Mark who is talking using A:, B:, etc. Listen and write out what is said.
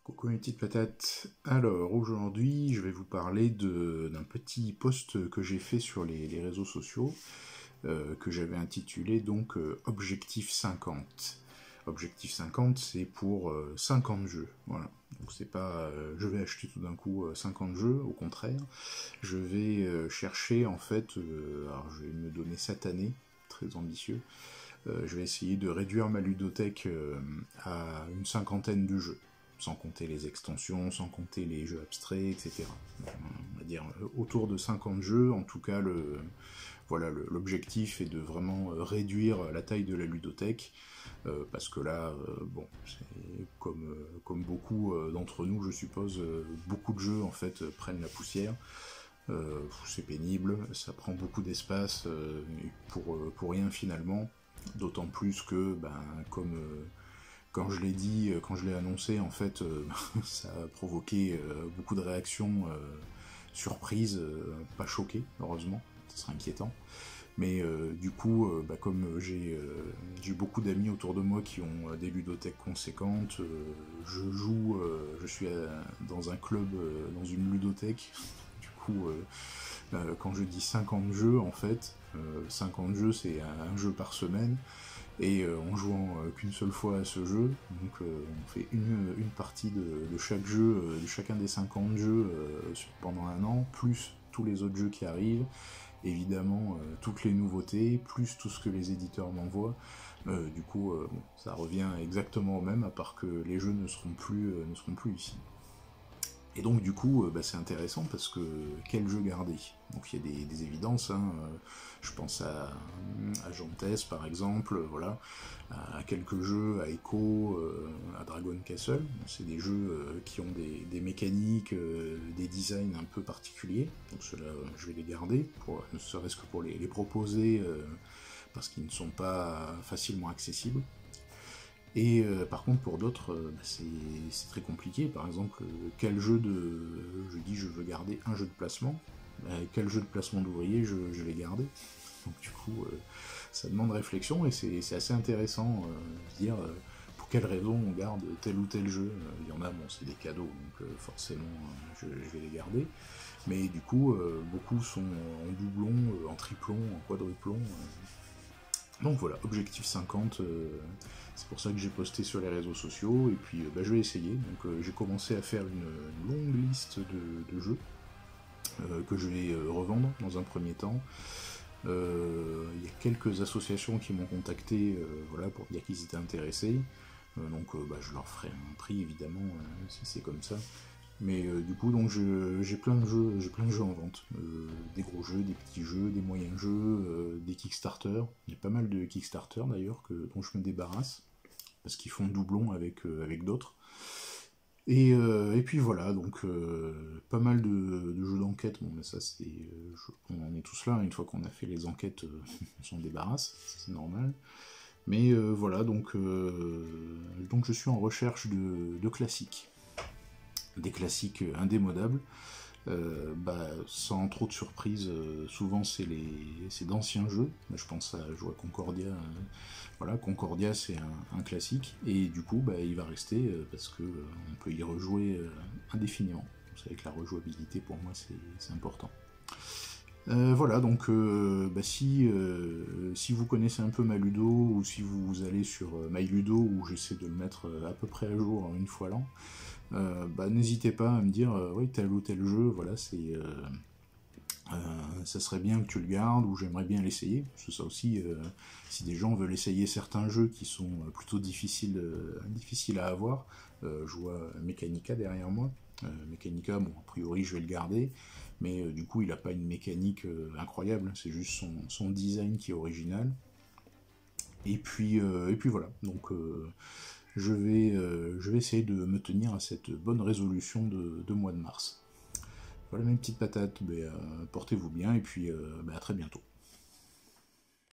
A: Coucou mes petites patates. Alors aujourd'hui je vais vous parler d'un petit post que j'ai fait sur les réseaux sociaux que j'avais intitulé donc Objectif 50. Objectif 50 c'est pour 50 jeux. Voilà. Donc c'est pas je vais acheter tout d'un coup 50 jeux, au contraire. Je vais chercher en fait, alors je vais me donner cette année, très ambitieux. Je vais essayer de réduire ma ludothèque à une cinquantaine de jeux, sans compter les extensions, sans compter les jeux abstraits, etc. On va dire autour de 50 jeux, en tout cas voilà, l'objectif est de vraiment réduire la taille de la ludothèque, parce que là, bon, c'est comme beaucoup d'entre nous, je suppose, beaucoup de jeux en fait prennent la poussière. C'est pénible, ça prend beaucoup d'espace pour rien finalement. D'autant plus que, comme quand je l'ai dit, quand je l'ai annoncé, en fait, ça a provoqué beaucoup de réactions surprises, pas choquées, heureusement, ce serait inquiétant. Mais du coup, comme j'ai beaucoup d'amis autour de moi qui ont des ludothèques conséquentes, je suis dans un club, dans une ludothèque. Du coup, quand je dis 50 jeux, en fait, 50 jeux, c'est un jeu par semaine. Et en jouant qu'une seule fois à ce jeu, donc on fait une partie de chaque jeu, de chacun des 50 jeux pendant un an, plus tous les autres jeux qui arrivent, évidemment toutes les nouveautés, plus tout ce que les éditeurs m'envoient. Du coup, bon, ça revient exactement au même, à part que les jeux ne seront plus ici. Et donc du coup, c'est intéressant parce que quel jeu garder? Donc il y a des évidences, hein, je pense à Gentes par exemple, voilà, à quelques jeux, à Echo, à Dragon Castle. C'est des jeux qui ont des mécaniques, des designs un peu particuliers, donc ceux-là je vais les garder, ne serait-ce que pour les proposer, parce qu'ils ne sont pas facilement accessibles. Et par contre pour d'autres, c'est très compliqué. Par exemple, quel jeu je dis je veux garder un jeu de placement, quel jeu de placement d'ouvrier je vais garder. Donc du coup, ça demande réflexion et c'est assez intéressant de dire pour quelle raison on garde tel ou tel jeu. Il y en a, bon, c'est des cadeaux, donc forcément je vais les garder. Mais du coup, beaucoup sont en doublon, en triplon, en quadruplon. Donc voilà, objectif 50, c'est pour ça que j'ai posté sur les réseaux sociaux, et puis je vais essayer. Donc j'ai commencé à faire une longue liste de jeux que je vais revendre dans un premier temps. Il y a quelques associations qui m'ont contacté, voilà, pour dire qu'ils étaient intéressés. Donc je leur ferai un prix évidemment si c'est comme ça. Mais du coup, donc j'ai plein de jeux en vente. Des gros jeux, des petits jeux, des moyens jeux, des Kickstarter. Il y a pas mal de Kickstarter d'ailleurs dont je me débarrasse parce qu'ils font doublon avec d'autres. Et puis voilà, donc pas mal de jeux d'enquête. Bon, mais ça on en est tous là. Une fois qu'on a fait les enquêtes, on s'en débarrasse, c'est normal. Mais voilà, donc je suis en recherche de classiques. Des classiques indémodables, sans trop de surprises. Souvent c'est d'anciens jeux. Je pense à jouer à Concordia. Voilà, Concordia c'est un classique et du coup il va rester parce que on peut y rejouer indéfiniment. Vous savez que la rejouabilité pour moi c'est important. Voilà, donc si vous connaissez un peu ma ludo, ou si vous allez sur MyLudo, où j'essaie de le mettre à peu près à jour une fois l'an, n'hésitez pas à me dire oui, tel ou tel jeu, voilà, ça serait bien que tu le gardes, ou j'aimerais bien l'essayer, parce que ça aussi, si des gens veulent essayer certains jeux qui sont plutôt difficiles à avoir, je vois Mechanica derrière moi. Mechanica, bon, a priori je vais le garder, mais du coup il n'a pas une mécanique incroyable, c'est juste son design qui est original. Et puis voilà, donc je vais essayer de me tenir à cette bonne résolution de mois de mars. Voilà mes petites patates, portez-vous bien, et puis à très bientôt.